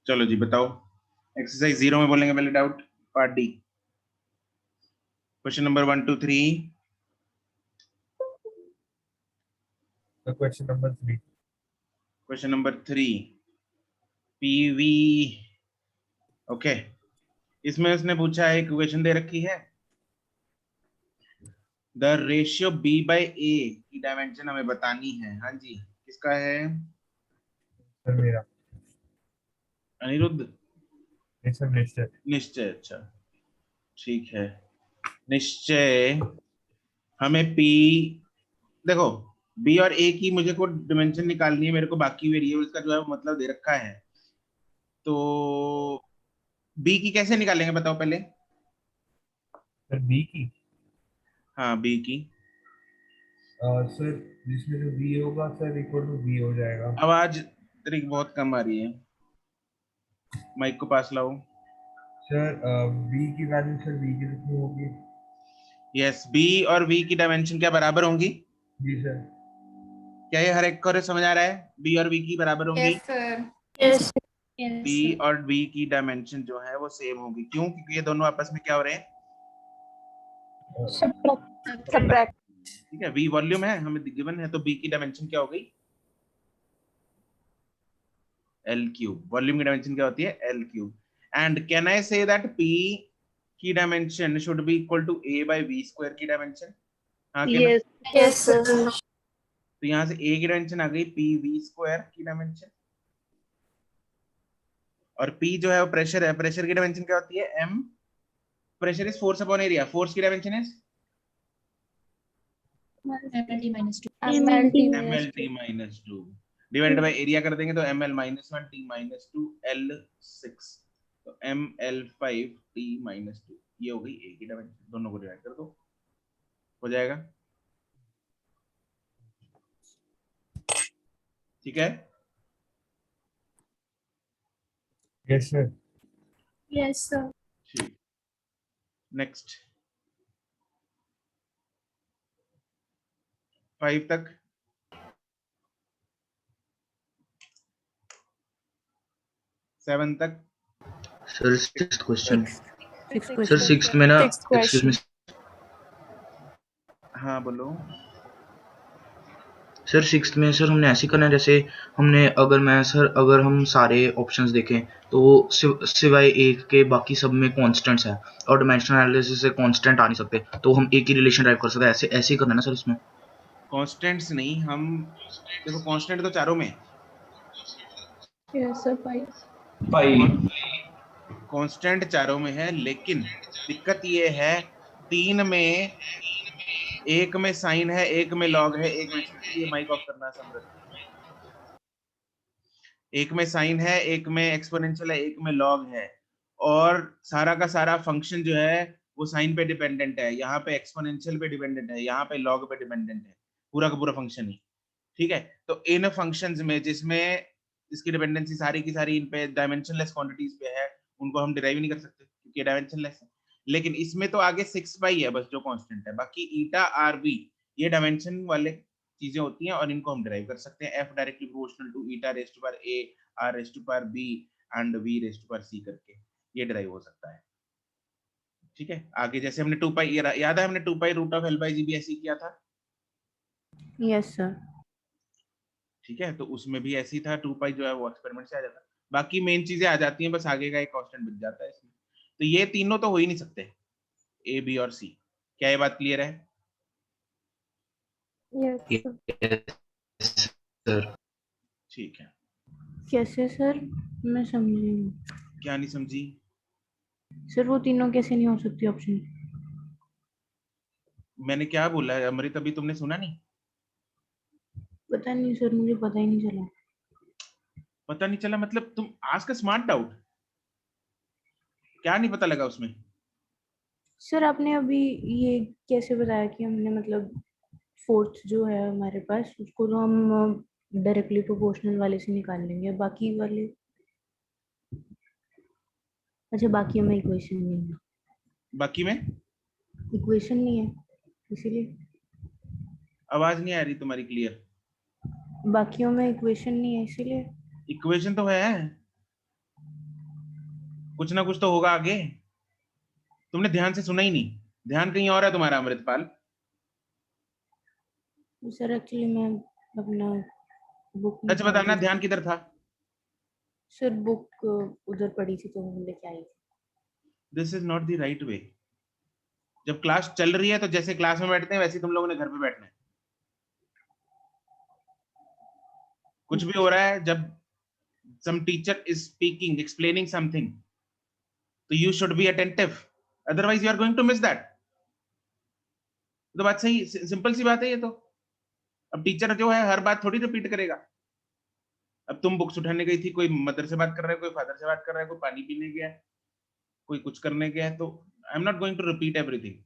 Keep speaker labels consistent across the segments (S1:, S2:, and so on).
S1: चलो जी बताओ। एक्सरसाइज 0 में बोलेंगे पहले doubt. Part D, question number 1 to 3।
S2: Question number 3।
S1: Question number 3, PV. Okay, इसमें उसने पूछा है, इक्वेशन दे रखी है, द रेशियो बी बाई ए की डायमेंशन हमें बतानी है। हाँ जी, किसका है?
S2: सर मेरा।
S1: अनिरुद्ध।
S2: सर निश्चय।
S1: निश्चय, अच्छा ठीक है। निश्चय हमें पी, देखो बी और ए की मुझे को डायमेंशन निकालनी है, मेरे को बाकी वेरिएबल्स का जो है वो मतलब दे रखा है। तो बी की कैसे निकालेंगे बताओ पहले।
S2: सर बी की।
S1: हाँ बी की।
S2: सर जिसमें जो बी होगा सर इक्वल टू बी हो जाएगा।
S1: आवाज तेरी बहुत कम आ रही है, माइक को पास लाओ।
S2: सर बी की वैल्यू सर बी की कितनी होगी?
S1: यस, बी और वी की डायमेंशन क्या बराबर होंगी?
S2: जी सर।
S1: क्या ये हर एक को समझ आ रहा है? बी और वी की बराबर होंगी।
S3: Yes sir.
S4: Yes
S1: B
S4: yes
S1: और वी की डायमेंशन जो है वो सेम होगी। क्यों? क्योंकि ये दोनों आपस में क्या हो रहे हैं?
S4: सब्ट्रैक्ट।
S1: ठीक है, वी वॉल्यूम है हमें गिवन है, तो बी की डायमेंशन क्या हो गई? L cube. वॉल्यूम की डायमेंशन क्या होती है? L cube. And can I say that P की dimension should be equal to a by V square की डायमेंशन? हाँ कि ना?
S4: Yes
S3: yes sir.
S1: तो यहाँ से ए की डायमेंशन आ गई पी वी स्क्वायर की डायमेंशन, और पी जो है वो प्रेशर है, प्रेशर की डायमेंशन क्या होती है? M. Pressure is force upon area, force की dimension is
S3: M L T
S1: M L T minus two, divided by area कर देंगे तो M L minus one T minus two L six, तो M L five T minus two. ये हो गई ए की dimension, दोनों को डिवाइड कर दो, हो जाएगा। ठीक है।
S2: Yes sir.
S3: Yes sir.
S1: ठीक, नेक्स्ट 5 तक। 7 तक।
S5: Sir sixth question.
S4: Six
S5: sir sixth में ना, एक्सक्यूज मी
S1: हाँ बोलो।
S5: सर, सिक्स्थ में सर हमने ऐसे करना है जैसे हमने, अगर मैं सर, अगर हम सारे ऑप्शंस देखें तो सिवाय एक के बाकी सब में कांस्टेंट्स है, और डायमेंशनल एनालिसिस से कांस्टेंट आ नहीं सकते, तो हम एक ही रिलेशन ड्राइव कर सकते हैं। ऐसे ऐसे ही करना है ना सर इसमें?
S1: कांस्टेंट्स नहीं, हम देखो कांस्टेंट तो चारों में है।
S3: Yes sir.
S1: कांस्टेंट चारों में है, लेकिन दिक्कत ये है, 3 में, एक में साइन है, एक में लॉग है, एक में, ये माइक ऑफ करना है समृद्ध। एक में साइन है, एक में एक्सपोनेंशियल है, एक में लॉग है, और सारा का सारा फंक्शन जो है वो साइन पे डिपेंडेंट है, यहाँ पे एक्सपोनेंशियल पे डिपेंडेंट है, यहाँ पे लॉग पे डिपेंडेंट है, पूरा का पूरा फंक्शन ही। ठीक है, तो इन फंक्शंस में जिसमें इसकी डिपेंडेंसी सारी की सारी इन पे डायमेंशनलेस क्वांटिटीज पे है, उनको हम डिराइव नहीं कर सकते क्योंकि ये डायमेंशनलेस है। लेकिन इसमें तो आगे 6 पाई है बस जो कांस्टेंट है, बाकी ईटा आर बी ये डायमेंशन वाले चीजें होती हैं, और इनको हम डिराइव कर सकते हैं। F directly proportional to eta raised to power a, R raised to power b and V raised to power c करके ये डिराइव हो सकता है। ठीक है, आगे जैसे हमने 2 पाई, याद है हमने 2 pi root of L by g भी ऐसे ही किया था।
S4: Yes sir.
S1: ठीक है, तो उसमें भी ऐसी था, 2 पाई जो है वो एक्सपेरिमेंट से आ जाता, बाकी मेन चीजें आ जाती हैं, बस आगे का एक कांस्टेंट बच जाता है इसमें। तो ये तीनों तो हो ही नहीं सकते, ए बी और सी। क्या ये बात क्लियर है?
S3: यस
S5: सर
S1: ठीक है।
S4: कैसे सर? मैं समझी नहीं।
S1: क्या नहीं समझी?
S4: सर वो तीनों कैसे नहीं हो सकती ऑप्शन?
S1: मैंने क्या बोला है अमृत, अभी तुमने सुना नहीं?
S4: पता नहीं सर, मुझे पता ही नहीं चला।
S1: पता नहीं चला मतलब तुम आज का स्मार्ट डाउट, क्या नहीं पता लगा उसमें?
S4: सर आपने अभी ये कैसे बताया कि हमने मतलब फोर्थ जो है हमारे पास उसको तो हम डायरेक्टली प्रोपोर्शनल वाले से निकाल लेंगे, बाकी वाले? अच्छा, बाकी हमें इक्वेशन नहीं है।
S1: बाकी में
S4: इक्वेशन नहीं है इसीलिए।
S1: आवाज नहीं आ रही तुम्हारी क्लियर।
S4: बाकियों में इक्वेशन नहीं है इसीलिए।
S1: इक्वेशन तो है। कुछ ना कुछ तो होगा आगे। तुमने ध्यान से सुना ही नहीं, ध्यान कहीं और है तुम्हारा अमृतपाल।
S4: सर एक्चुअली मैं अपना बुक
S1: सच
S4: निकाल
S1: बताना,
S4: रही
S1: ध्यान
S4: थी
S1: किधर था?
S4: सर, बुक उधर पड़ी थी तो मैं लेके आई थी।
S1: This is not the right way. जब क्लास चल रही है तो जैसे क्लास में बैठते हैं वैसे ही तुम लोगों ने घर पे बैठना है। कुछ भी हो रहा है, जब some teacher is speaking, explaining something, so you should be attentive, otherwise you are going to miss that. तो बात सही, सिंपल सी बात है ये तो। अब टीचर जो है हर बात थोड़ी रिपीट करेगा। अब तुम बुक्स उठाने गई थी, कोई मदर से बात कर रहा है, कोई फादर से बात कर रहा है, कोई पानी पीने गया है, कोई कुछ करने गया है, तो I am not going to repeat everything.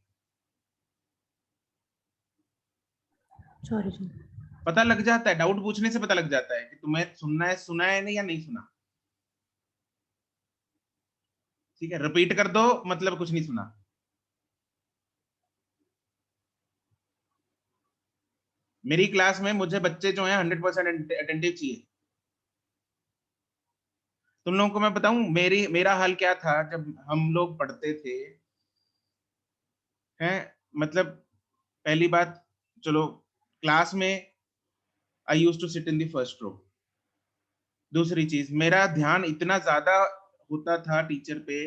S4: Sorry sir.
S1: पता लग जाता है, डाउट पूछने से पता लग जाता है कि तुम्हें सुना है नहीं या नहीं सुना। ठीक है, रिपीट कर दो मतलब कुछ नहीं सुना। मेरी क्लास में मुझे बच्चे जो हैं 100% अटेंटिव चाहिए। तुम लोगों को मैं बताऊं मेरा हाल क्या था जब हम लोग पढ़ते थे, हैं मतलब पहली बात, चलो क्लास में I used to sit in the first row. दूसरी चीज, मेरा ध्यान इतना ज्यादा होता था टीचर पे,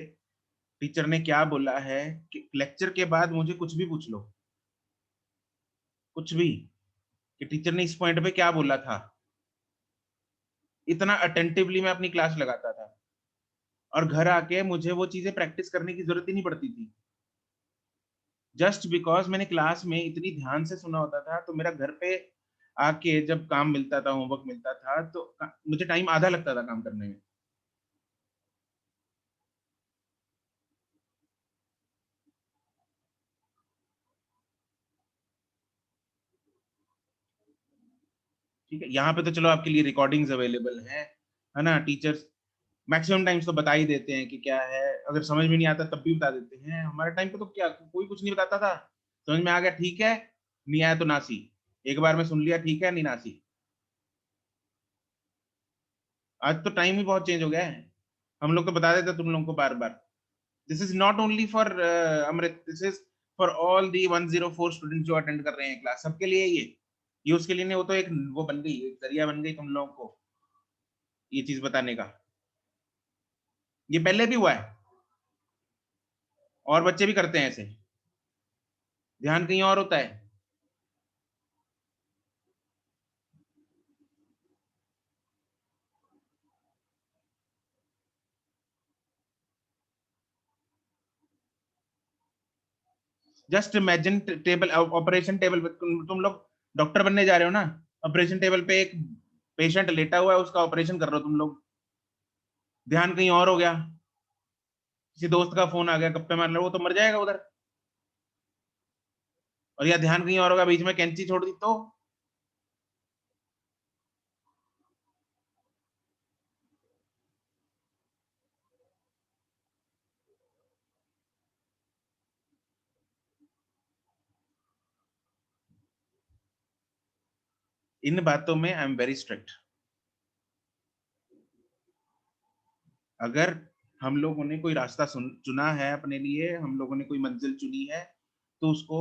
S1: टीचर ने क्या बोला है, कि लेक्चर के बाद मुझे कुछ भी पूछ लो, कुछ भी, कि टीचर ने इस पॉइंट पे क्या बोला था, इतना अटेंटिवली मैं अपनी क्लास लगाता था। और घर आके मुझे वो चीजें प्रैक्टिस करने की जरूरत ही नहीं पड़ती थी, जस्ट बिकॉज मैंने क्लास में इतनी ध्यान से सुना होता था। तो मेरा घर पे आके जब काम मिलता था, होमवर्क मिलता था, तो मुझे टाइम आधा लगता था काम करने में। ठीक है, यहाँ पे तो चलो आपके लिए रिकॉर्डिंग्स अवेलेबल है ना। टीचर्स मैक्सिमम टाइम्स तो बता ही देते हैं कि क्या है, अगर समझ में नहीं आता तब भी बता देते हैं। हमारे टाइम पे तो क्या, कोई कुछ नहीं बताता था, समझ में आ गया ठीक है, नहीं आया तो नासी, एक बार में सुन लिया ठीक है, नहीं नासी। आज तो टाइम ही बहुत चेंज हो गया है। हम लोग तो बता देते तुम लोगों को बार बार। This is not only for Amrit, this is for all the 104 student जो अटेंड कर रहे हैं क्लास, सबके लिए ये उसके लिए नहीं, वो तो एक वो बन गई, एक जरिया बन गई तुम लोगों को ये चीज बताने का। ये पहले भी हुआ है और बच्चे भी करते हैं ऐसे, ध्यान कहीं और होता है। Just imagine table, operation table पे तुम लोग डॉक्टर बनने जा रहे हो ना, ऑपरेशन टेबल पे एक पेशेंट लेटा हुआ है, उसका ऑपरेशन कर रहे हो तुम लोग, ध्यान कहीं और हो गया, किसी दोस्त का फोन आ गया, गप्पे मार रहे हो, वो तो मर जाएगा उधर। और या ध्यान कहीं और होगा, बीच में कैंची छोड़ दी तो। इन बातों में आई एम वेरी स्ट्रिक्ट। अगर हम लोगों ने कोई रास्ता चुना है अपने लिए, हम लोगों ने कोई मंजिल चुनी है, तो उसको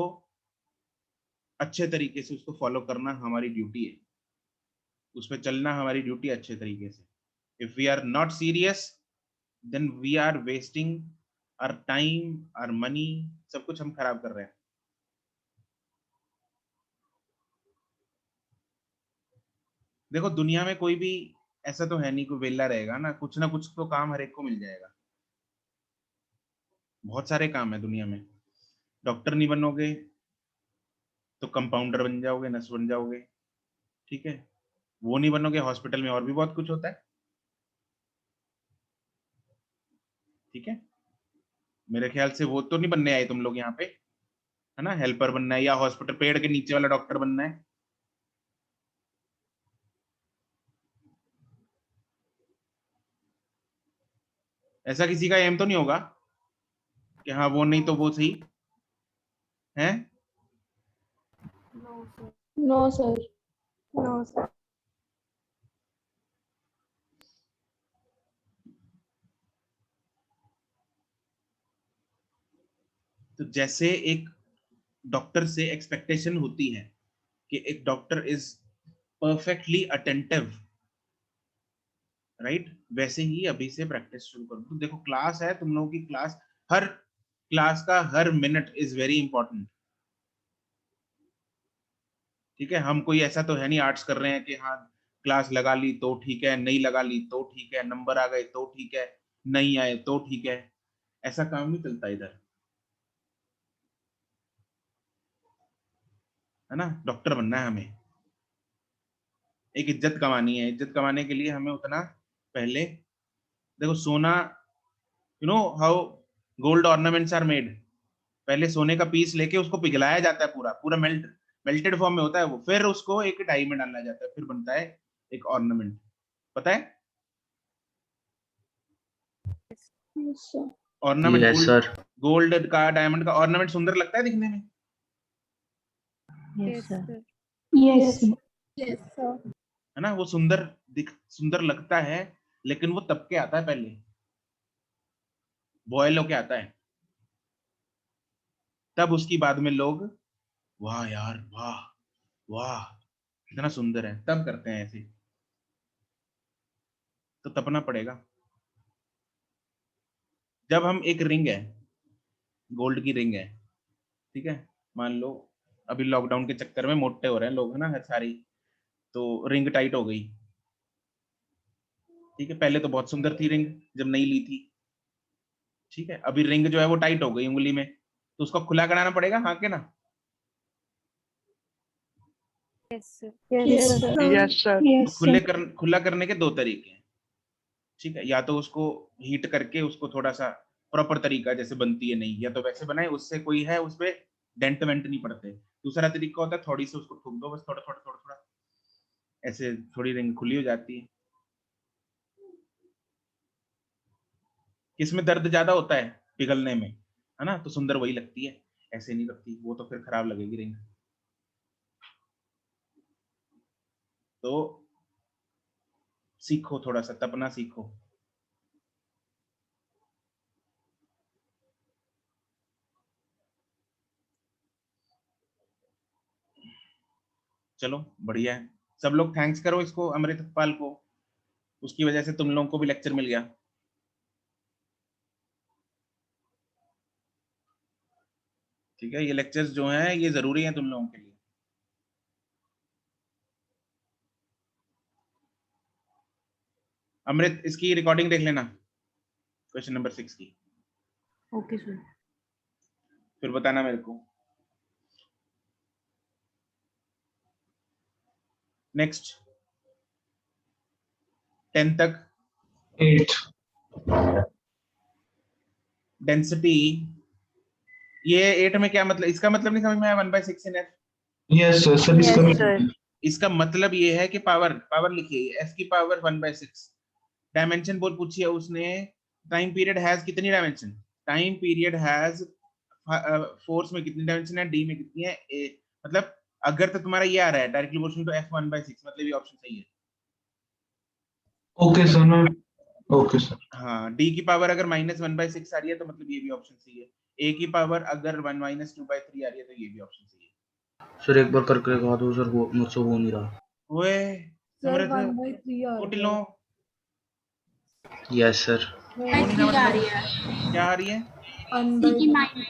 S1: अच्छे तरीके से उसको फॉलो करना हमारी ड्यूटी है, उस पर चलना हमारी ड्यूटी अच्छे तरीके से। If we are not serious then we are wasting our time, our money, सब कुछ हम खराब कर रहे हैं। देखो दुनिया में कोई भी ऐसा तो है नहीं कोई वेला रहेगा ना कुछ तो काम हर एक को मिल जाएगा। बहुत सारे काम है दुनिया में। डॉक्टर नहीं बनोगे तो कंपाउंडर बन जाओगे, नर्स बन जाओगे, ठीक है। वो नहीं बनोगे, हॉस्पिटल में और भी बहुत कुछ होता है, ठीक है। मेरे ख्याल से वो तो नहीं बनने आए तुम लोग यहाँ पे, है ना, हेल्पर बनना है या हॉस्पिटल पेड़ के नीचे वाला डॉक्टर बनना है। ऐसा किसी का एम तो नहीं होगा कि हाँ वो नहीं तो वो सही है।
S3: No, sir. No, sir.
S1: तो जैसे एक डॉक्टर से एक्सपेक्टेशन होती है कि एक doctor is perfectly attentive, right, वैसे ही अभी से प्रैक्टिस शुरू करो। तो देखो क्लास है, तुम लोगों की क्लास, हर क्लास का हर मिनट इज वेरी इंपॉर्टेंट। ठीक है, हम कोई ऐसा तो है नहीं आर्ट्स कर रहे हैं कि हाँ क्लास लगा ली तो ठीक है, नहीं लगा ली तो ठीक है, नंबर आ गए तो ठीक है, नहीं आए तो ठीक है, ऐसा काम नहीं चलता इधर, है ना। डॉक्टर बनना है हमें, एक इज्जत कमानी है। इज्जत कमाने के लिए हमें उतना पहले, देखो सोना, you know how gold ornaments are made, पहले सोने का पीस लेके उसको पिघलाया जाता है, पूरा पूरा मेल्टेड फॉर्म में होता है वो, फिर उसको एक डाई में डाला जाता है, फिर बनता है एक ऑर्नामेंट, पता है।
S3: Yes, sir.
S1: Ornament
S5: yes
S1: gold,
S5: sir.
S1: Gold का डायमंड का ऑर्नामेंट सुंदर लगता है दिखने में,
S4: yes sir.
S3: Yes, sir. Yes, sir.
S1: है ना। वो सुंदर लगता है, लेकिन वो तब के आता है, पहले बॉयल होके आता है, तब उसकी बाद में लोग वाह यार वाह वाह इतना सुंदर है, तब करते हैं ऐसे। तो तपना पड़ेगा। जब हम एक रिंग है, गोल्ड की रिंग है, ठीक है, मान लो अभी लॉकडाउन के चक्कर में मोटे हो रहे हैं लोग, है ना, हर सारी, तो रिंग टाइट हो गई, ठीक है, पहले तो बहुत सुंदर थी रिंग जब नई ली थी, ठीक है, अभी रिंग जो है वो टाइट हो गई उंगली में, तो उसको खुला कराना पड़ेगा, हाँ के ना।
S3: Yes, sir. Yes, sir. Yes, sir.
S1: तो खुला करने के दो तरीके हैं, ठीक है, या तो उसको हीट करके उसको थोड़ा सा प्रॉपर तरीका जैसे बनती है नहीं, या तो वैसे बनाए, उससे कोई है उसपे डेंट वेंट नहीं पड़ते। दूसरा तरीका होता है थोड़ी सी उसको ठोक दो, बस थोड़ा थोड़ा थोड़ा थोड़ा, ऐसे थोड़ी रिंग खुली हो जाती है। किसमें दर्द ज्यादा होता है, पिघलने में, है ना, तो सुंदर वही लगती है, ऐसे नहीं लगती, वो तो फिर खराब लगेगी रिंग। तो सीखो, थोड़ा सा तपना सीखो। चलो बढ़िया है, सब लोग थैंक्स करो इसको, अमृतपाल को, उसकी वजह से तुम लोगों को भी लेक्चर मिल गया। ठीक है, ये लेक्चर्स जो हैं ये जरूरी हैं तुम लोगों के लिए। अमृत, इसकी रिकॉर्डिंग देख लेना, क्वेश्चन नंबर 6 की,
S4: ओके सर।
S1: फिर बताना मेरे को। नेक्स्ट 10 तक
S2: 8.
S1: डेंसिटी, ये 8 में क्या मतलब, इसका मतलब नहीं समझ में आया 1/6 in F.
S2: Yes, sir. Sir,
S3: Yes,
S2: इसका
S3: sir.
S1: इसका मतलब ये है कि पावर पावर लिखिए, एफ की पावर 1/6, डायमेंशन बोल पूछिए उसने, टाइम पीरियड हैज कितनी dimension, time period has, force में कितनी डायमेंशन है, डी में कितनी है, ए, मतलब अगर तो तुम्हारा ये आ रहा है डायरेक्टली प्रोपोर्शनल टू एफ 1/6, मतलब ये ऑप्शन सही है।
S2: Okay, sir. मैं Okay, sir.
S1: हाँ, डी की पावर अगर -1/6 आ रही है तो मतलब ये भी ऑप्शन सही है, ए की पावर अगर 1 - 2/3 आ रही है तो ये भी ऑप्शन सही है।
S5: सर एक बार करके दिखा दो सर, वो मुझसे हो नहीं रहा।
S1: ओए
S3: Sir,
S1: समृद्ध
S3: 1/3 आ रही
S1: कोटिलो,
S5: यस सर।
S1: हो नहीं रहा
S6: आ रही
S1: मतलब,
S6: है
S1: क्या आ रही है,
S6: सी की माइनस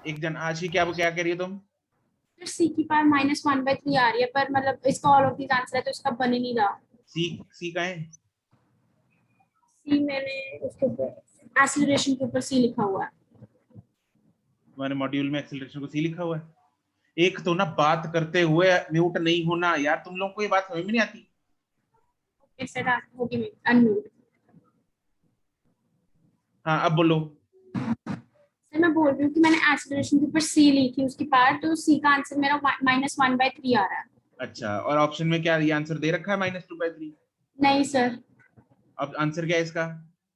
S1: एक जन आशी, क्या क्या कह रही है तुम।
S6: सी की पावर -1/3 आ रही है, पर मतलब इसका ऑल ऑफ दीज आंसर है तो इसका बन ही नहीं रहा।
S1: सी का है,
S6: सी मैंने उसके ऊपर एक्सीलरेशन के ऊपर सी लिखा हुआ है।
S1: तुम्हारे मॉड्यूल में एक्सीलरेशन को सी लिखा हुआ है। एक तो ना बात करते हुए म्यूट नहीं होना यार, तुम लोग को ये बात समझ में नहीं आती।
S6: इट्स होगी अनम्यूट।
S1: हाँ अब बोलो।
S6: सर मैं बोल रही हूँ कि मैंने एक्सीलरेशन के ऊपर सी ली थी उसकी पावर, तो सी का आंसर मेरा -1/3 आ रहा है।
S1: अच्छा, और ऑप्शन में क्या ये आंसर दे रखा है -2/3?
S6: नहीं सर,
S1: अब आंसर क्या है इसका?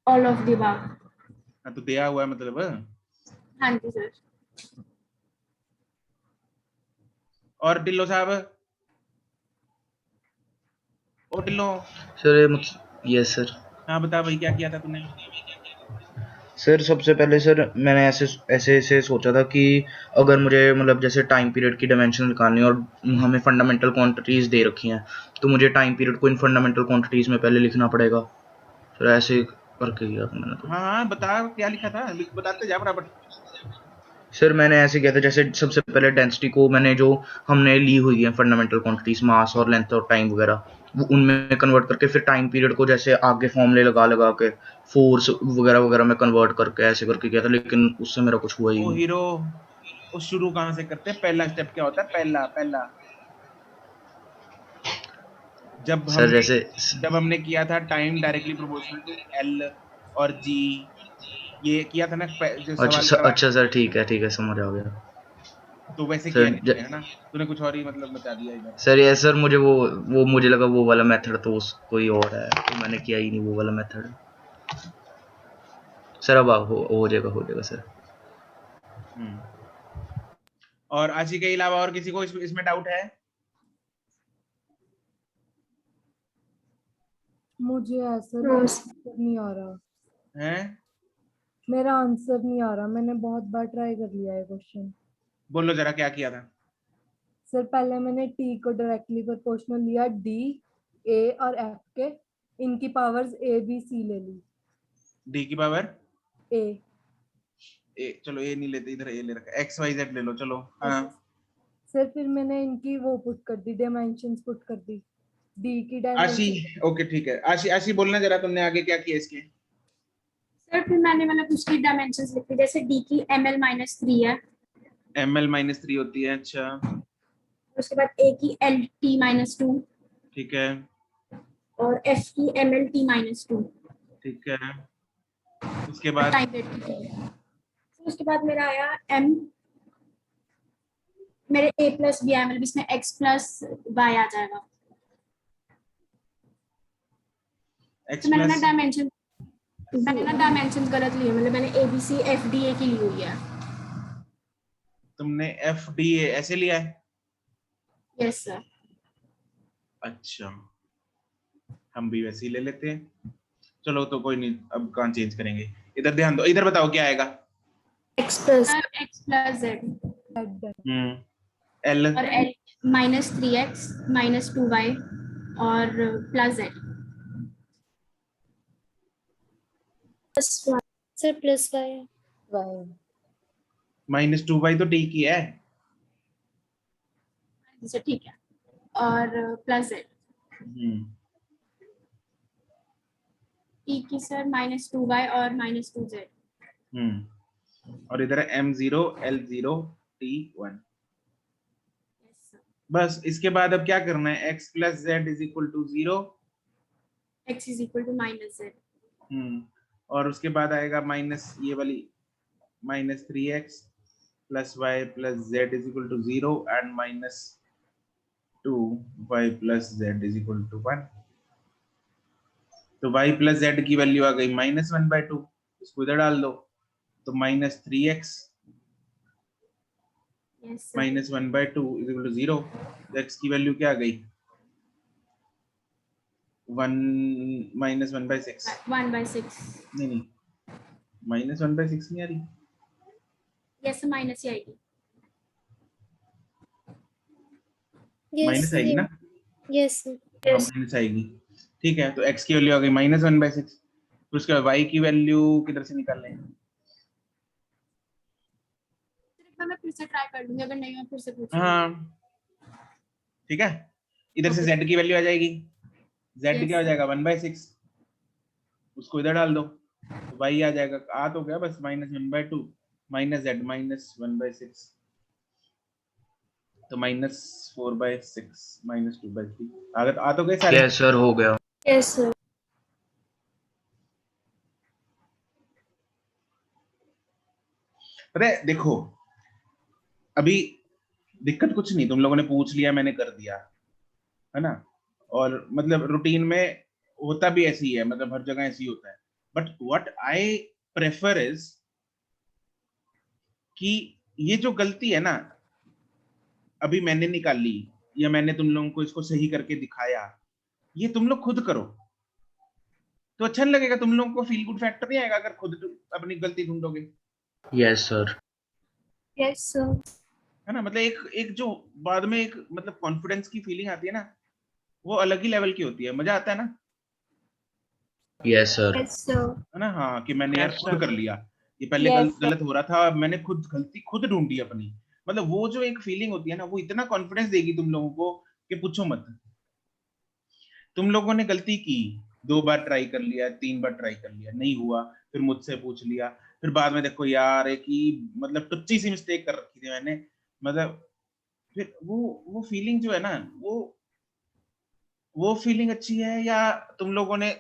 S6: All of the above.
S1: हाँ तो दिया हुआ है मतलब।
S6: हाँ जी सर।
S1: और टिल्लो साहब, ओ टिल्लो,
S5: सर ये मतलब यस सर।
S1: हाँ बता भाई क्या किया था तूने।
S5: सर सबसे पहले सर मैंने ऐसे सोचा था कि अगर मुझे मतलब जैसे टाइम पीरियड की डायमेंशन निकालनी है और हमें फंडामेंटल क्वांटिटीज दे रखी हैं, तो मुझे टाइम पीरियड को इन फंडामेंटल क्वांटिटीज में पहले लिखना पड़ेगा। फिर ऐसे करके किया था मैंने। तो
S1: हाँ बता क्या लिखा था, बताते जा बराबर।
S5: सर मैंने ऐसे किया था, जैसे सबसे पहले डेंसिटी को मैंने जो हमने ली हुई है फंडामेंटल क्वांटिटीज, मास और लेंथ और टाइम वगैरह, वो उनमें कन्वर्ट करके फिर टाइम पीरियड को जैसे आगे फॉर्मूले लगा के फोर्स वगैरह वगैरह में कन्वर्ट करके ऐसे करके किया था, लेकिन उससे मेरा कुछ हुआ ही
S1: ओ
S5: नहीं।
S1: हीरो, उस शुरू कहाँ से करते हैं? पहला स्टेप क्या होता है? पहला
S5: सर जैसे
S1: जब हमने किया था time directly proportional to L और जी, ये किया था ना जो सवाल करवा
S5: अच्छा सर, ठीक है समझ आ गया।
S1: तो वैसे किया
S5: सर
S1: नहीं तूने, है ना? तूने कुछ और ही मतलब बता दिया इधर।
S5: सर ये सर मुझे वो मुझे लगा वो वाला मेथड तो कोई और है, तो मैंने किया ही नहीं वो वाला मेथड। सर अब हो जाएगा सर।
S1: और आशी के अलावा और किसी को इसमें डाउट है?
S7: मुझे ऐसा नहीं आ रहा,
S1: हैं?
S7: मेरा आंसर नहीं आ रहा, मैंने बहुत बार ट्राई कर लिया है क्वेश्चन।
S1: बोलो जरा क्या किया था?
S7: सर पहले मैंने टी को डायरेक्टली प्रोपोर्शनल लिया डी ए और एफ के, इनकी पावर्स ए बी सी ले ली।
S1: डी की पावर
S7: ए
S1: चलो ए नहीं लेते, इधर ए ले रखा, एक्स वाई जेड ले लो, चलो। हाँ
S7: सर फिर मैंने इनकी वो पुट कर दी, डायमेंशंस पुट कर दी, डी की
S1: आशी,
S7: डायमेंशन।
S1: ओके ठीक है। आशी बोलना जरा, तुमने आगे क्या किया इसके?
S6: सर फिर मैंने मतलब उसकी डायमेंशंस लिख दी, जैसे डी की ml-3 है,
S1: ml-3 होती है, अच्छा
S6: उसके बाद ए की lt-2,
S1: ठीक है
S6: और एफ की mlt-2।
S1: ठीक है। उसके बाद
S6: टाइम रेट की थी। उसके बाद मेरा आया m, मेरे a प्लस बी आया, मतलब इसमें x प्लस y आ जाएगा।
S1: x
S6: तो मैंने ना
S1: प्लस
S6: डायमेंशन गलत लिए, मतलब मैंने A B C F D A की ली हुई है।
S1: तुमने एफ डी ए ऐसे लिया है?
S6: Yes sir.
S1: अच्छा, हम भी वैसे ही ले लेते हैं, चलो तो कोई नहीं, अब कहाँ चेंज करेंगे। इधर ध्यान दो, इधर बताओ क्या आएगा?
S6: x प्लस z
S1: एल
S6: और l -3x -2y और plus z।
S3: Sir plus Y
S1: -2y तो टी की है।
S6: सर ठीक है, और प्लस z t की सर -2y और -2z।
S1: और इधर है m0 l0 t1।
S6: Yes sir.
S1: बस इसके बाद अब क्या करना है? x plus Z is equal to 0,
S6: x is equal to -z।
S1: और उसके बाद आएगा माइनस ये वाली -3x plus Y plus Z is equal to 0 and -2y plus Z is equal to 1। तो y प्लस जेड की वैल्यू आ गई -1/2, इसको इधर डाल दो, तो -3x
S6: yes sir.
S1: -1/2 is equal to 0। तो x की वैल्यू क्या आ गई? 1 -1/6।
S6: 1/6।
S1: नहीं -1/6 नहीं आ रही।
S6: यस माइनस ही आएगी।
S1: माइनस आएगी ना?
S3: यस
S1: माइनस आएगी, ठीक है। तो x की वैल्यू आ गई -1/6। तो उसके बाद y की वैल्यू किधर से निकाल लें?
S6: मैं फिर से ट्राई कर लूंगी, अगर नहीं हो फिर से पूछूंगी।
S1: हाँ ठीक है, इधर से z की वैल्यू आ जाएगी, z क्या हो जाएगा? 1/6, उसको इधर डाल दो, तो y आ जाएगा, आ तो गया बस -1/2 माइनस z -1/6, तो -4/6 -2/3 आ तो गए सारे।
S5: यस सर हो गया।
S3: Yes sir.
S1: अरे देखो, अभी दिक्कत कुछ नहीं, तुम लोगों ने पूछ लिया, मैंने कर दिया, है ना? और मतलब रूटीन में होता भी ऐसी है, मतलब हर जगह ऐसी होता है। But what I prefer is कि ये जो गलती है ना, अभी मैंने निकाली या मैंने तुम लोगों को इसको सही करके दिखाया, ये तुम लोग खुद करो। तो अच्छा नहीं लगेगा, तुम लोगों को फील गुड फैक्टर नहीं आएगा अगर खुद अपनी गलती ढूंढोगे,
S5: यस सर।
S6: Yes sir.
S1: है ना? मतलब एक एक जो बाद में एक मतलब कॉन्फिडेंस की फीलिंग आती है ना, वो अलग ही लेवल की होती है, मजा आता है ना।
S5: Yes sir.
S6: Yes sir.
S1: है ना? हाँ, कि मैंने यार
S3: Yes,
S1: खुद
S3: sir.
S1: कर लिया, ये पहले
S7: Yes, sir.
S1: गलत हो रहा था, मैंने खुद गलती खुद ढूंढी अपनी। मतलब वो जो एक फीलिंग होती है ना, वो इतना कॉन्फिडेंस देगी तुम लोगों को कि पूछो मत। तुम लोगों ने गलती की, 2 बार ट्राई कर लिया, 3 बार ट्राई कर लिया, नहीं हुआ, फिर मुझसे पूछ लिया, फिर बाद में देखो यार एक ही मतलब टुच्ची सी मिस्टेक कर रखी थी मैंने, मतलब फिर वो फीलिंग जो है ना, वो फीलिंग अच्छी है, या तुम लोगों ने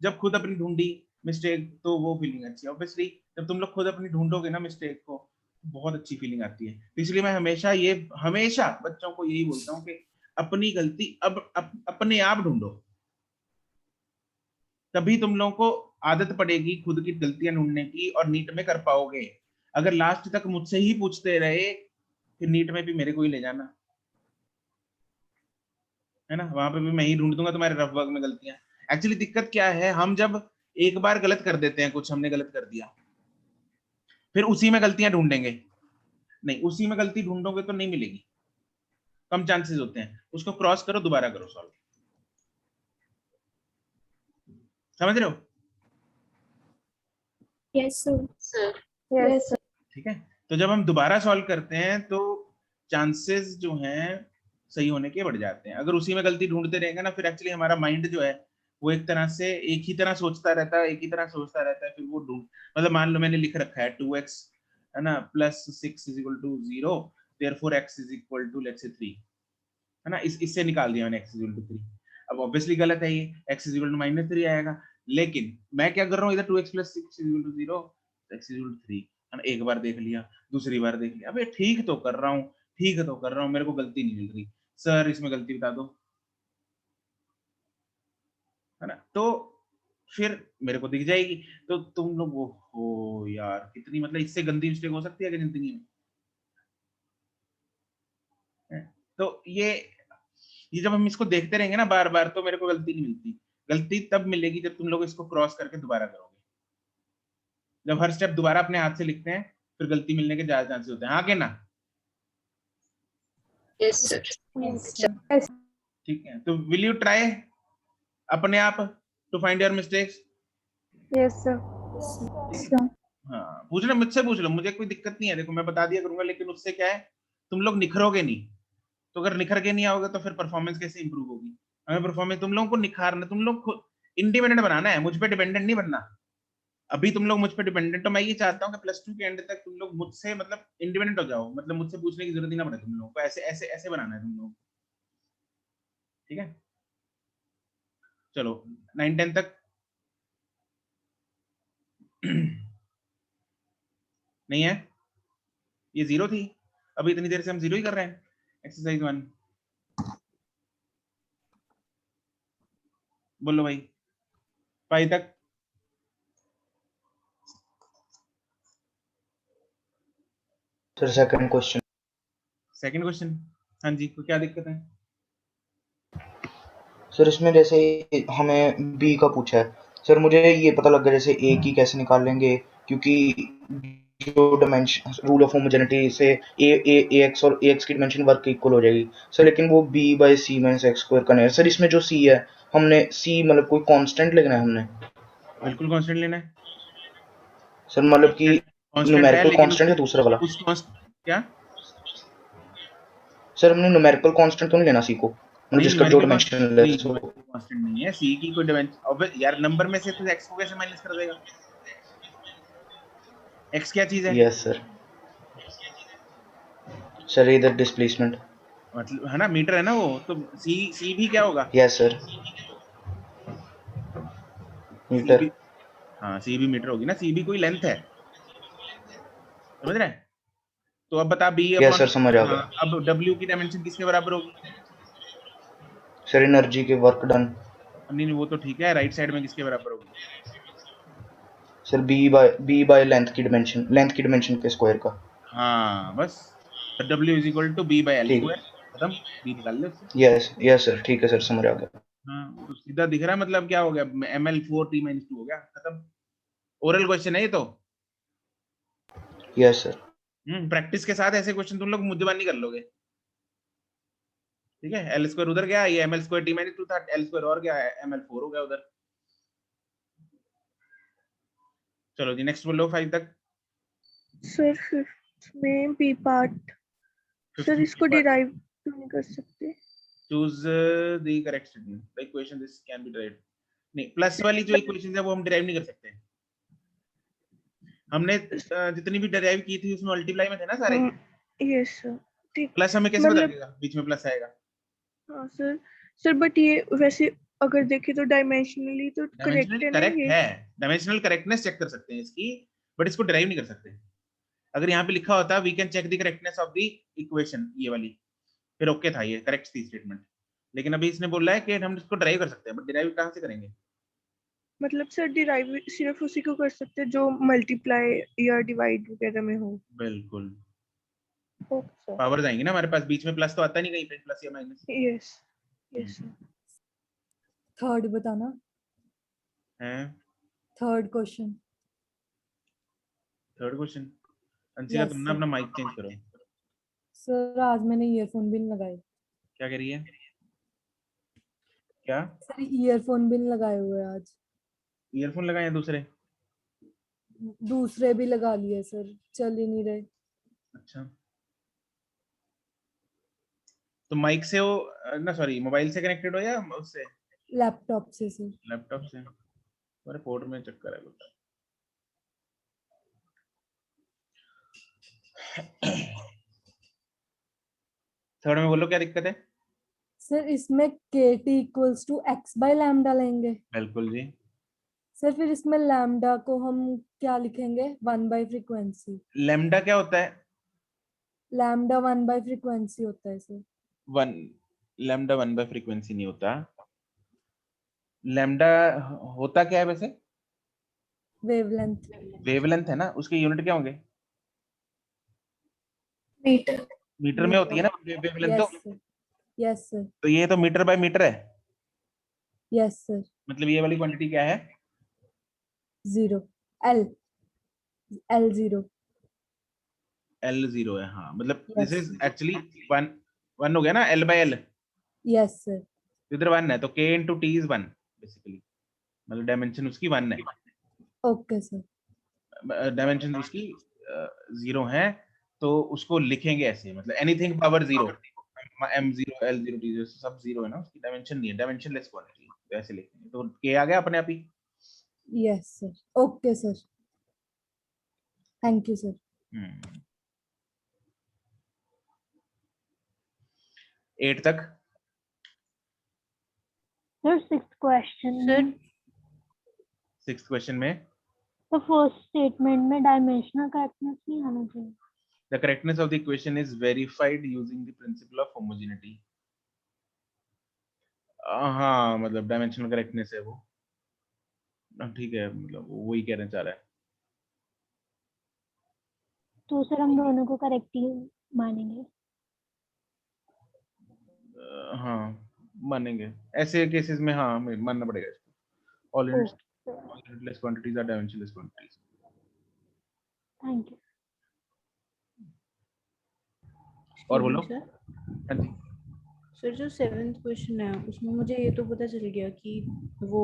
S1: जब खुद अपनी ढूंढी मिस्टेक, तो वो फीलिंग अच्छी है। ऑब्वियसली जब तुम लोग खुद अपनी ढूंढोगे ना मिस्टेक को, बहुत अच्छी फीलिंग आती है। तो इसलिए मैं हमेशा बच्चों को यही बोलता हूँ कि अपनी गलती अपने आप ढूंढो, तभी तुम लोगों को आदत पड़ेगी खुद की गलतियां ढूंढने की, और नीट में कर पाओगे। अगर लास्ट तक मुझसे ही पूछते रहे, फिर नीट में भी मेरे को ही ले जाना, है ना? वहां पे भी मैं ही ढूंढ दूंगा तुम्हारे रफ वर्क में गलतियां। एक्चुअली दिक्कत क्या है, हम जब एक बार गलत कर देते हैं, कुछ हमने गलत कर दिया, फिर उसी में गलतियां ढूंढेंगे, नहीं उसी में गलती ढूंढोगे तो नहीं मिलेगी, कम चांसेस होते हैं। उसको क्रॉस करो, दोबारा करो सॉल्व, समझ रहे हो?
S6: Yes sir.
S7: Yes, sir.
S1: ठीक है, तो जब हम दोबारा सॉल्व करते हैं तो चांसेस जो हैं सही होने के बढ़ जाते हैं। अगर उसी में गलती ढूंढते रहेंगे ना, फिर एक्चुअली हमारा माइंड जो है वो एक तरह से एक ही तरह सोचता रहता है, एक ही तरह सोचता रहता है, फिर वो ढूंढ मतलब मान लो मैंने लिख रखा है 2x, है ना, plus 6 is equal to 0, therefore x is equal to let's say 3, है ना, इससे निकाल दिया मैंने x इज इक्वल टू 3। अब ऑब्वियसली गलत है, ये x इज इक्वल टू -3 आएगा, लेकिन मैं क्या कर रहा हूँ, इधर 2x plus 6 is equal to 0, x is equal to 3, है ना। एक बार देख लिया, दूसरी बार देख लिया, अबे ठीक तो कर रहा हूँ, ठीक तो कर रहा हूँ, मेरे को गलती नहीं मिल रही, सर इसमें गलती बता दो, है ना। तो फिर मेरे को दिख जाएगी। तो तुम लोग वो हो यार, कितनी मतलब इससे गंदी मिस्टेक हो सकती है कि जिंदगी में, है? तो ये जब हम इसको देखते रहेंगे ना बार बार, तो मेरे को गलती नहीं मिलती। गलती तब मिलेगी जब तुम लोग इसको क्रॉस करके दोबारा करोगे। जब हर स्टेप दोबारा अपने हाथ से लिखते हैं, फिर गलती मिलने के ज्यादा चांसेस होते हैं, हाँ के ना?
S6: Yes sir.
S1: ठीक है, तो विल यू ट्राई अपने आप to find your mistakes?
S7: Yes, sir.
S1: हाँ, पूछना मुझसे पूछ लो, मुझे कोई दिक्कत नहीं है, देखो मैं बता दिया करूंगा, लेकिन उससे क्या है, तुम लोग निखरोगे नहीं। तो अगर निखर के नहीं आओगे तो फिर परफॉर्मेंस कैसे इंप्रूव होगी? हमें परफॉर्मेंस तुम लोगों को निखारना, तुम लोग खुद इंडिपेंडेंट बनाना है, मुझ पे डिपेंडेंट नहीं बनना। अभी तुम लोग मुझ पे डिपेंडेंट, तो मैं ये चाहता हूँ कि +2 के एंड तक तुम लोग मुझसे मतलब इंडिपेंडेंट हो जाओ, मतलब मुझसे पूछने की जरूरत ही ना पड़े तुम लोगों को। ऐसे ऐसे ऐसे बनाना है तुम लोगों को, ठीक है? चलो 9-10 तक नहीं है, ये 0 थी, अभी इतनी देर से हम 0 ही कर रहे हैं। एक्सरसाइज 1 बोलो भाई, 5 तक।
S5: Sir second question.
S1: Second question, हाँ जी, तो क्या दिक्कत है?
S5: सर इसमें जैसे हमें बी का पूछा है, सर मुझे ये पता लग गया जैसे ए की कैसे निकाल लेंगे, क्योंकि जो डायमेंशन रूल ऑफ होमोजेनिटी से ए एक्स और ए एक्स की डायमेंशन वर्क इक्वल हो जाएगी सर, लेकिन वो बी बाय सी माइनस एक्स स्क्वायर का नहीं है सर। इसमें जो सी है, हमने सी मतलब कोई कांस्टेंट लेना है हमने?
S1: बिल्कुल कांस्टेंट लेना है
S5: सर, मतलब कि
S1: कांस्टेंट है,
S5: न्यूमेरिकल
S1: लेकिन
S5: कांस्टेंट है दूसरा वाला?
S1: उस क्या?
S5: सर हमने न्यूमेरिकल कांस्टेंट तो नहीं लेना सी को, मतलब
S1: नहीं,
S5: जिसका जो
S1: न्यूमेरिकल
S5: डायमेंशन
S1: नहीं,
S5: लेस हो?
S1: कांस्टेंट नहीं है सी की कोई डायमेंशन। यार नंबर में से तो एक्स को कैसे माइनस कर देगा? एक्स क्या चीज है?
S5: Yes sir. सर इधर डिस्प्लेसमेंट,
S1: मतलब है ना, मीटर है ना वो, तो सी भी क्या होगा?
S5: यस सर,
S1: सी
S5: मीटर।
S1: भी, हाँ सी भी मीटर होगी ना, सी भी कोई लेंथ है, समझ रहे हैं? तो अब बता बी
S5: यस
S1: अपॉन,
S5: सर समझ आ
S1: हाँ,
S5: गया।
S1: अब डब्ल्यू की डायमेंशन किसके बराबर होगी?
S5: सर एनर्जी के वर्क डन।
S1: नहीं वो तो ठीक है, राइट साइड में किसके बराबर होगी?
S5: सर बी बाय लेंथ की डायमेंशन के स्क्वायर का।
S1: हाँ बस, W is equal to B by L
S5: ठीक,
S1: स्क्वायर, खत्म, बी निकाल लो उससे।
S5: यस यस सर, ठीक है सर समझ आ गया।
S1: हाँ तो सीधा दिख रहा है, मतलब क्या हो गया, ml4 t-2 हो गया, खत्म। ओरल क्वेश्चन है ये तो।
S5: Yes sir.
S1: प्रैक्टिस के साथ ऐसे क्वेश्चन तुम लोग मुद्देबानी कर लोगे। ठीक है, एल स्क्वायर उधर गया, ये ml2 t-2 था, एल स्क्वायर और गया, ml4 हो गया उधर। चलो जी नेक्स्ट बोलो 5 तक।
S3: सर फिफ्थ में बी पार्ट, सर इसको डिराइव क्यों नहीं कर सकते?
S1: Choose the correct statement, the equation this can be derived. नहीं, प्लस वाली जो इक्वेशन है वो हम डिराइव नहीं कर सकते। हमने जितनी भी डिराइव की थी उसमें मल्टीप्लाई में थे ना सारे।
S3: यस सर, ठीक।
S1: प्लस हमें कैसे पता
S3: मतलब
S1: लगेगा बीच में प्लस आएगा?
S3: हाँ सर, सर बट ये वैसे अगर देखें तो डायमेंशनली तो करेक्ट
S1: डायमेंशनली
S3: है ना
S1: करेक्ट
S3: ये?
S1: है, डायमेंशनल करेक्टनेस चेक कर सकते हैं इसकी, बट इसको डिराइव नहीं कर सकते। अगर यहाँ पे लिखा होता we can check the correctness of the equation, ये वाली, फिर ओके था, ये करेक्ट थी स्टेटमेंट। लेकिन अभी इसने बोला है कि हम इसको ड्राइव कर सकते हैं, बट ड्राइव कहाँ से करेंगे?
S3: मतलब सर डिराइव सिर्फ उसी को कर सकते हैं जो मल्टीप्लाई या डिवाइड वगैरह में हो।
S1: बिल्कुल,
S3: ओके सर।
S1: पावर्स आएंगी ना हमारे पास, बीच में प्लस तो आता नहीं कहीं पे, प्लस या minus.
S3: Yes yes sir.
S7: Third बताना,
S1: है
S7: third question.
S1: Third question. Anshika
S7: yes
S1: तुम ना
S7: सर।
S1: अपना माइक चेंज करो।
S7: सर आज मैंने ईयरफोन भी नहीं लगाए।
S1: क्या कह रही है? क्या
S7: सर ईयरफोन भी नहीं लगाए हुए आज।
S1: ईयरफोन लगाए हैं दूसरे?
S7: दूसरे भी लगा लिए सर, चल ही नहीं रहे।
S1: अच्छा, तो माइक से हो ना, सॉरी मोबाइल से कनेक्टेड हो या उससे?
S7: लैपटॉप से सर।
S1: लैपटॉप से? अरे पोर्ट में चक्कर है कुछ। थर्ड में बोलो क्या दिक्कत है?
S7: सर इसमें KT equals to x by lambda लेंगे।
S1: बिल्कुल जी।
S7: सर फिर इसमें लैम्डा को हम क्या लिखेंगे, 1 बाय फ्रीक्वेंसी।
S1: लैम्डा क्या होता है?
S7: लैम्डा 1 बाय फ्रीक्वेंसी होता है sir.
S1: One, lambda 1 bye frequency नहीं होता। लैम्डा होता क्या है वैसे?
S7: वेवलेंथ।
S1: वेवलेंथ है ना, उसके यूनिट क्या होंगे?
S3: मीटर।
S1: मीटर में होती है ना वेवलेंथ तो।
S7: Yes sir. Yes sir.
S1: तो ये तो मीटर बाय मीटर है,
S7: यस सर।
S1: मतलब ये वाली क्वांटिटी क्या है?
S7: 0 L L0।
S1: L0 है, हाँ, मतलब this
S7: yes
S1: is actually one, one हो गया ना, L by L।
S7: Yes sir.
S1: इधर वन है तो K into T is one basically, मतलब डायमेंशन उसकी वन है,
S7: ओके सर।
S1: डायमेंशन उसकी जीरो है। तो उसको लिखेंगे ऐसे, मतलब anything power zero, m0 l0 t0 सब जीरो है ना, उसकी डायमेंशन नहीं है, डायमेंशन लेस क्वांटिटी, तो ऐसे लिखेंगे तो K आ गया अपने आप ही।
S7: Yes sir. Okay sir, thank you sir.
S1: 8 तक।
S3: सर सिक्स्थ क्वेश्चन
S4: सर
S3: में,
S1: सिक्स्थ क्वेश्चन में
S3: तो फर्स्ट स्टेटमेंट में डायमेंशनल करेक्टनेस नहीं आना चाहिए।
S1: the correctness of the equation is verified using the principle of homogeneity। हाँ, मतलब डायमेंशनल करेक्टनेस है वो, ठीक है, मतलब वो वही कहना चाह रहा है।
S3: तो सर हम दोनों को करेक्ट ही मानेंगे।
S1: हाँ मानेंगे, ऐसे केसेस में हाँ हमें मानना पड़ेगा इसको। All unitless quantities are dimensionless quantities.
S3: Thank you
S1: और बोलो।
S4: सर।
S1: हाँ जी।
S4: सर जो सेवेंथ क्वेश्चन है उसमें मुझे ये तो पता चल गया कि वो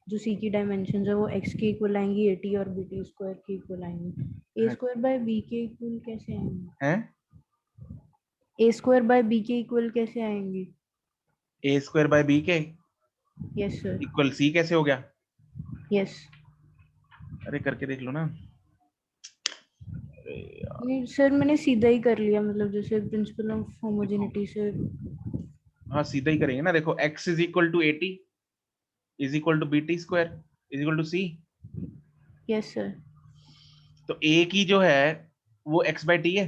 S4: जो सी की डायमेंशन है वो एक्स के इक्वल आएंगी, एटी और बीटी स्क्वायर के इक्वल आएंगी। ए स्क्वायर बाय बी के इक्वल कैसे आएंगे?
S1: हैं?
S4: ए स्क्वायर बाय बी के इक्वल कैसे आएंगे?
S1: ए स्क्वायर बाय बी के
S4: यस सर।
S1: इक्वल सी कैसे हो गया?
S4: यस।
S1: अरे करके देख लो ना।
S4: नहीं सर मैंने सीधा ही कर लिया, मतलब जैसे प्रिंसिपल ऑफ होमोजेनिटी से।
S1: हाँ सीधा ही करेंगे ना, देखो x is equal to 80 is equal to BT square is equal to C.
S4: Yes sir.
S1: तो a की जो है वो x बाय टी है,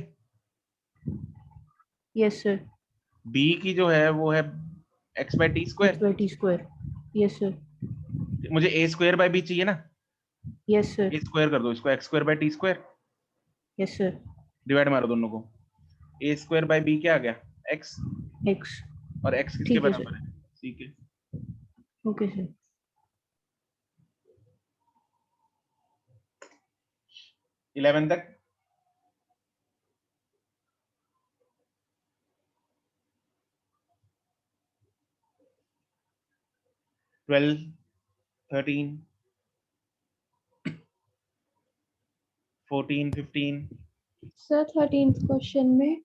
S4: यस सर।
S1: b की जो है वो है x by T
S4: X
S1: square.
S4: By T square. Yes sir.
S1: मुझे a स्क्वायर बाय b चाहिए ना,
S4: यस सर।
S1: a स्क्वायर कर दो इसको, x square by T square,
S4: yes sir.
S1: Divide मारो दोनों को। a स्क्वायर बाय b क्या आ गया? x,
S4: x.
S1: और x किसके
S4: ठीक है
S1: बराबर
S4: सर।
S1: है? c के।
S4: Okay sir.
S1: 11 तक। ट्वेल्व, 13, 14, 15।
S3: सर 13th क्वेश्चन में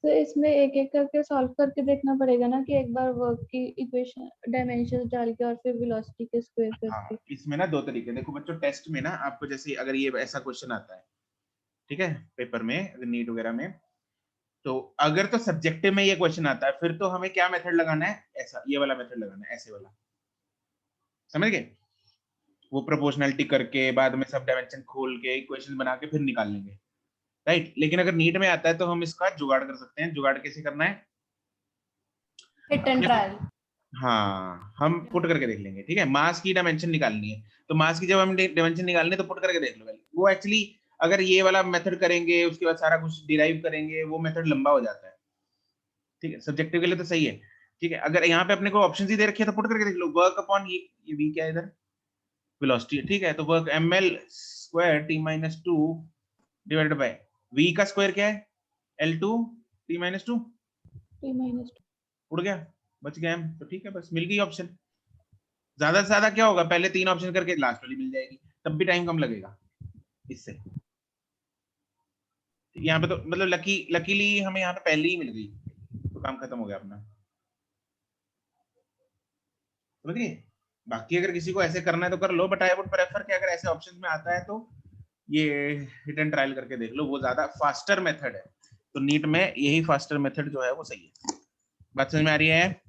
S3: तो इसमें एक एक करके सॉल्व करके देखना पड़ेगा ना कि एक बार वर्क की इक्वेशन डायमेंशंस डाल के और फिर वेलोसिटी के स्क्वायर
S1: हाँ,
S3: करके।
S1: इसमें ना दो तरीके। देखो बच्चों, टेस्ट में ना आपको जैसे अगर ये ऐसा क्वेश्चन आता है, ठीक है, पेपर में, अगर नीट वगैरह में, तो अगर तो सब्जेक्टिव में ये क्वेश्चन आता है, फिर तो हमें क्या मेथड लगाना है, ऐसा ये वाला मेथड लगाना है, ऐसे वाला, समझ गए? वो प्रोपोर्शनलिटी करके बाद में सब डायमेंशन खोल के इक्वेशन बना के फिर निकाल लेंगे, राइट? लेकिन अगर नीट में आता है तो हम इसका जुगाड़ कर सकते हैं। जुगाड़ कैसे करना है?
S7: Hit and trial.
S1: हाँ, हम पुट करके देख लेंगे, ठीक है। मास की डायमेंशन निकालनी है, तो मास की जब हम डायमेंशन निकालनी है तो पुट करके देख लो। वो एक्चुअली अगर ये वाला मेथड करेंगे, उसके बाद सारा कुछ डिराइव करेंगे, वो मेथड लंबा हो जाता है, ठीक है। सब्जेक्टिव के लिए तो सही है, ठीक है। अगर यहाँ पे अपने को ऑप्शन ही दे रखे है तो पुट करके देख लो। वर्क अपॉन ये v क्या है इधर, वेलोसिटी, ठीक है। तो work ml square t-2 divided by v का स्क्वायर क्या है, l2 t-2,
S3: t-2
S1: उड़ गया, बच गए हम, तो ठीक है, बस मिल गई ऑप्शन। ज्यादा से ज्यादा क्या होगा, पहले 3 ऑप्शन करके लास्ट वाली मिल जाएगी, तब भी टाइम कम लगेगा इससे। यहाँ पे तो मतलब लकीली हमें यहाँ पे पहले ही मिल गई, तो काम खत्म हो गया अपना, समझ गए? बाकी अगर किसी को ऐसे करना है तो कर लो, बट आई वुड प्रेफर कि अगर ऐसे ऑप्शन में आता है तो ये हिट एंड ट्रायल करके देख लो, वो ज्यादा फास्टर मेथड है। तो नीट में यही फास्टर मेथड जो है वो सही है। बात समझ में आ रही है?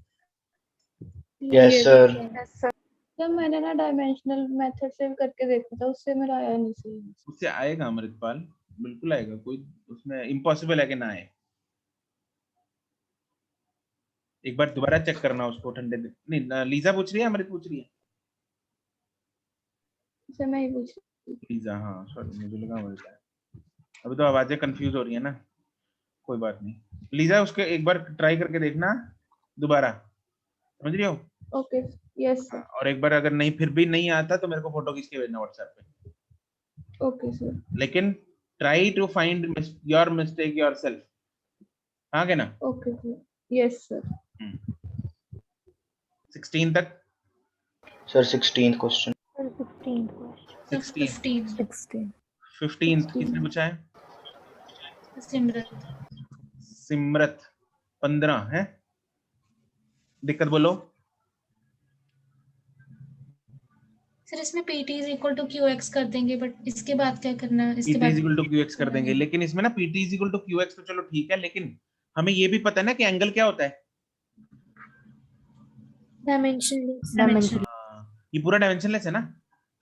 S5: Yes sir.
S3: सर मैंने ना डायमेंशनल मेथड से करके देखा था, उससे मेरा आया नहीं सही।
S1: उससे आएगा अमृतपाल, बिल्कुल आएगा, कोई उसमें इम्पॉसिबल है कि ना आए। एक बार दोबारा चेक करना उसको ठंडे दिन। नहीं, लीजा पूछ रही है, अमृत पूछ रही है?
S3: सर मैं ही पूछ
S1: लीजा, हाँ सॉरी, मुझे लगा अमृत है। अभी तो आवाजें कंफ्यूज हो रही है ना, कोई बात नहीं। लीजा उसके एक बार ट्राई करके देखना दोबारा, समझ रही हो?
S3: Okay yes sir.
S1: और एक बार अगर नहीं, फिर भी नहीं आता तो मेरे को फोटो खींच के भेजना व्हाट्सएप पे।
S3: Okay sir.
S1: लेकिन try to find your mistake yourself, हाँ के ना?
S3: Okay sir yes sir.
S1: 16 तक।
S5: Sir 16th question.
S1: 15 किसने पूछा है? सिमरत। 15 है, दिक्कत बोलो।
S8: सर इसमें PT is equal to QX कर देंगे, बट इसके बाद क्या करना है? इसके
S1: PT
S8: बाद
S1: is equal to QX कर देंगे, लेकिन इसमें ना PT is equal to QX तो चलो ठीक है, लेकिन हमें ये भी पता है ना कि एंगल क्या होता है।
S8: डायमेंशन।
S1: ये पूरा डायमेंशनलेस है ना,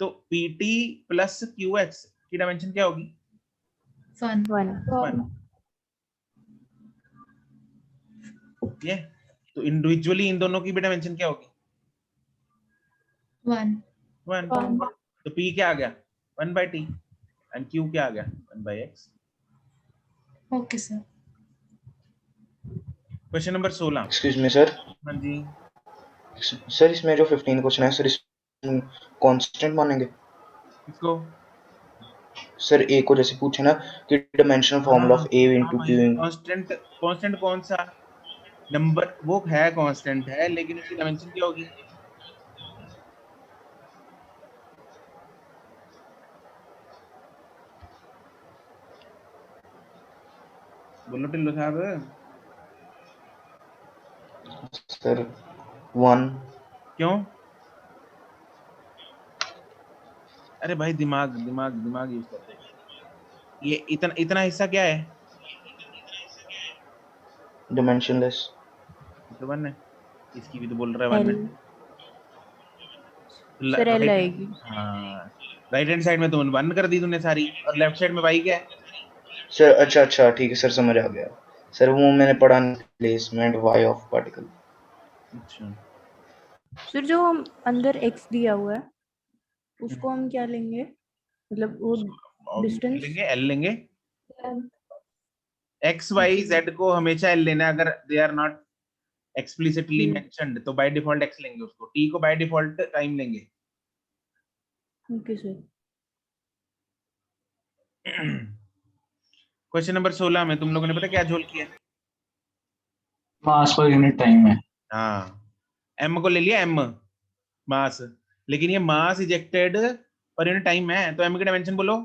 S1: तो PT प्लस QX की डायमेंशन क्या होगी?
S4: 1।
S1: ये तो इंडिविजुअली इन दोनों की भी डायमेंशन क्या होगी? 1। तो P क्या आ गया? 1/T, एंड Q क्या आ गया? 1/X।
S8: Okay sir.
S1: Question number 16।
S5: Excuse me sir.
S1: हाँ जी
S5: सर इसमें जो 15 क्वेश्चन है सर, इस कांस्टेंट मानेंगे
S1: इसको?
S5: सर ए को जैसे पूछे ना कि dimensional formula of A into Q.
S1: Constant कौन सा नंबर? वो है कांस्टेंट है, लेकिन उसकी डायमेंशन क्या होगी? बोलो टिल्लो साहब।
S5: सर 1।
S1: क्यों? अरे भाई दिमाग दिमाग दिमाग यूज करते हैं। ये इतना इतना हिस्सा क्या है?
S5: डायमेंशनलेस।
S1: तो 1 है, इसकी भी तो बोल रहा है 1 है।
S4: सर L आएगी।
S1: हाँ, राइट हैंड साइड में तो 1 कर दी तूने सारी, और लेफ्ट साइड में y क्या है?
S5: सर अच्छा ठीक है सर, समझ आ गया सर, वो मैंने पढ़ा प्लेसमेंट y ऑफ पार्टिकल।
S1: अच्छा
S4: सर जो हम अंदर x दिया हुआ है उसको हम क्या लेंगे, मतलब वो डिस्टेंस
S1: लेंगे, L लेंगे। एक्स वाई जेड को हमेशा एल लेना है, अगर they are not explicitly mentioned तो बाय डिफॉल्ट एक्स लेंगे उसको, टी को बाय डिफॉल्ट टाइम लेंगे।
S4: Okay sir.
S1: क्वेश्चन नंबर 16 में तुम लोगों ने पता क्या झोल किया?
S9: मास पर यूनिट टाइम है।
S1: हाँ, एम को ले लिया, एम मास, लेकिन ये मास इजेक्टेड पर यूनिट टाइम है, तो एम की डायमेंशन बोलो।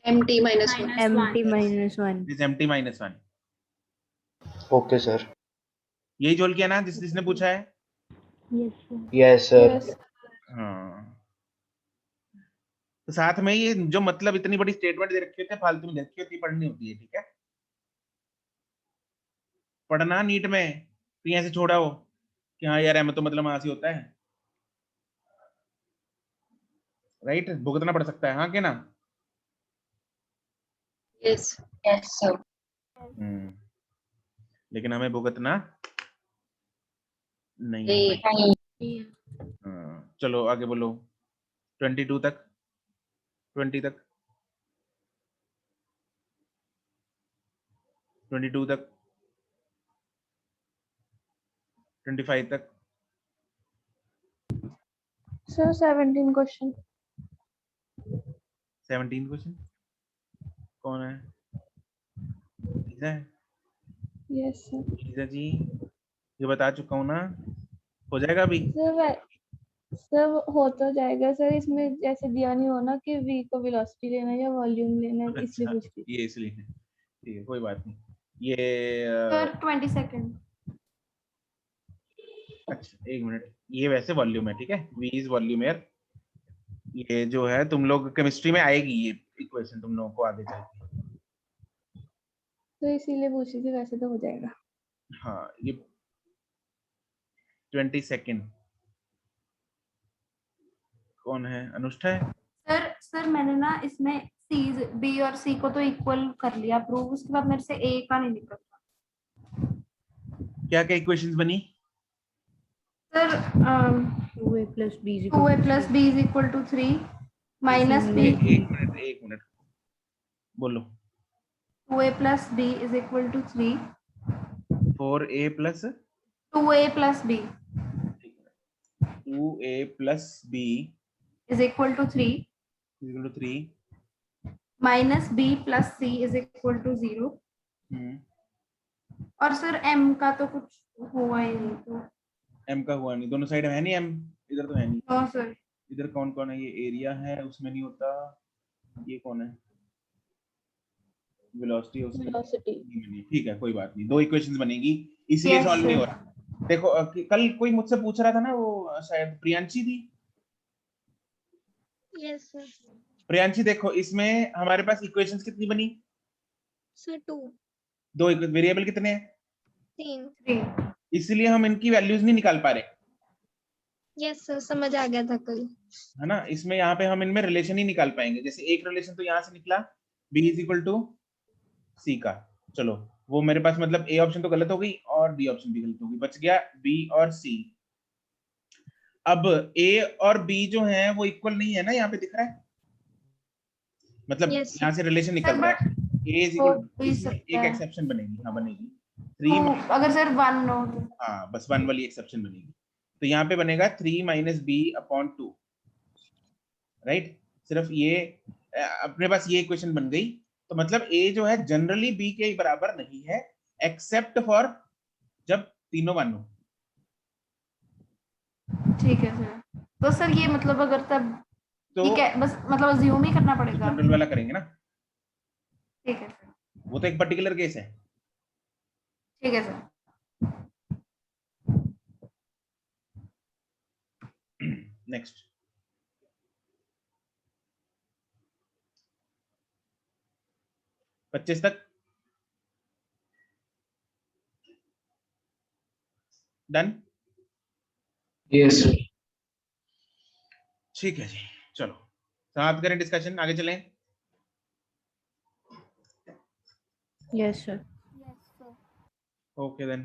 S10: mt minus 1.
S4: mt minus 1.
S1: This mt minus 1।
S5: Okay sir.
S1: यही झोल किया ना जिसने पूछा है?
S4: Yes sir.
S5: Yes sir.
S3: Yes
S1: हाँ, तो साथ में ये जो मतलब इतनी बड़ी स्टेटमेंट दे रखी होती है, फालतू में रखी होती है, पढ़नी होती है, ठीक है? पढ़ना नीट में तो यहाँ से छोड़ा हो कि हाँ यार एम तो मतलब वहां से होता है, राइट? भुगतना पड़ सकता है, हाँ के ना?
S10: Yes. Yes, sir.
S1: लेकिन हमें भुगतना नहीं है।
S10: नहीं।
S1: हाँ, चलो आगे बोलो, 22 तक, 20 तक, 22 तक, 25 तक।
S3: Sir 17 question.
S1: 17 क्वेश्चन कौन है? लीजा है?
S3: Yes sir.
S1: लीजा जी, ये बता चुका हूँ ना, हो जाएगा अभी?
S3: सर हो तो जाएगा सर, इसमें जैसे दिया नहीं हो ना कि v को वेलोसिटी लेना है या वॉल्यूम लेना है, इसलिए
S1: अच्छा,
S3: पूछ रही।
S1: ये इसलिए है, ठीक है, कोई बात नहीं। ये
S6: सर 20 सेकंड।
S1: अच्छा एक मिनट, ये वैसे वॉल्यूम है, ठीक है, v इज वॉल्यूम एयर। ये जो है तुम लोग केमिस्ट्री में आएगी ये इक्वेशन तुम लोगों को आगे चल के।
S3: तो इसीलिए पूछ रही थी, वैसे तो हो जाएगा।
S1: हाँ, ये 20 सेकंड कौन है? अनुष्ठा है?
S6: सर मैंने ना इसमें सी बी और सी को तो इक्वल कर लिया प्रूव, उसके बाद मेरे से ए का नहीं निकल रहा।
S1: क्या क्या इक्वेशंस बनी?
S6: Sir
S4: 2a plus b is equal
S6: 2a
S4: to
S6: plus
S4: 3.
S6: b is equal to 3 minus b,
S1: एक मिनट बोलो।
S6: 2a plus b is equal to 3
S1: 4a plus
S6: 2a plus b
S1: 2a plus b
S6: is equal to 3
S1: is equal to 3
S6: minus b plus c is equal to 0। और sir m का तो कुछ हुआ ही नहीं, तो
S1: m का हुआ नहीं, दोनों साइड में है नहीं m, इधर तो है नहीं।
S6: No sir.
S1: इधर कौन कौन है? ये एरिया है, उसमें नहीं होता। ये कौन है? वेलोसिटी, उसमें नहीं बनी। ठीक है, कोई बात नहीं, दो इक्वेशंस बनेगी, इसीलिए
S6: Yes,
S1: सॉल्व नहीं
S6: sir.
S1: हो रहा। देखो कल कोई मुझसे पूछ रहा था ना, वो शायद प्रियांशी थी।
S8: Yes sir.
S1: प्रियांशी देखो, इसमें हमारे पास इक्वेशंस कितनी बनी?
S8: सर 2
S1: दो। वेरिएबल कितने हैं?
S8: 3।
S1: इसलिए हम इनकी वैल्यूज नहीं निकाल पा रहे,
S8: यस सर, समझ आ गया था कल।
S1: है ना? इसमें यहाँ पे हम इनमें रिलेशन ही निकाल पाएंगे। जैसे एक रिलेशन तो यहाँ से निकला, b इज इक्वल टू सी का, चलो वो मेरे पास मतलब ए ऑप्शन तो गलत हो गई और डी ऑप्शन भी गलत हो गई, बच गया बी और सी। अब ए और बी जो है वो इक्वल नहीं है ना, यहाँ पे दिख रहा है, मतलब
S8: Yes,
S1: यहाँ से रिलेशन निकल रहा है। ए इज इक्वल, इसमें एक एक्सेप्शन बनेगी, हाँ बनेगी 3,
S6: अगर सर 1 हो तो
S1: हाँ बस 1 वाली एक्सेप्शन बनेगी, तो यहाँ पे बनेगा 3 माइनस बी अपॉन 2, राइट? सिर्फ ये अपने पास ये इक्वेशन बन गई, तो मतलब a जो है जनरली b के बराबर नहीं है, एक्सेप्ट फॉर जब तीनों 1 हो।
S6: ठीक है सर। तो सर ये मतलब अगर तब
S1: तो
S6: ठीक है, बस मतलब अज्यूम ही करना पड़ेगा।
S1: जनरल वाला करेंगे ना,
S6: ठीक है सर।
S1: वो तो एक पर्टिकुलर केस है।
S6: ठीक है सर।
S1: नेक्स्ट, पच्चीस तक डन?
S9: Yes sir.
S1: ठीक है जी, चलो समाप्त करें डिस्कशन, आगे चलें।
S4: Yes sir.
S1: Okay then.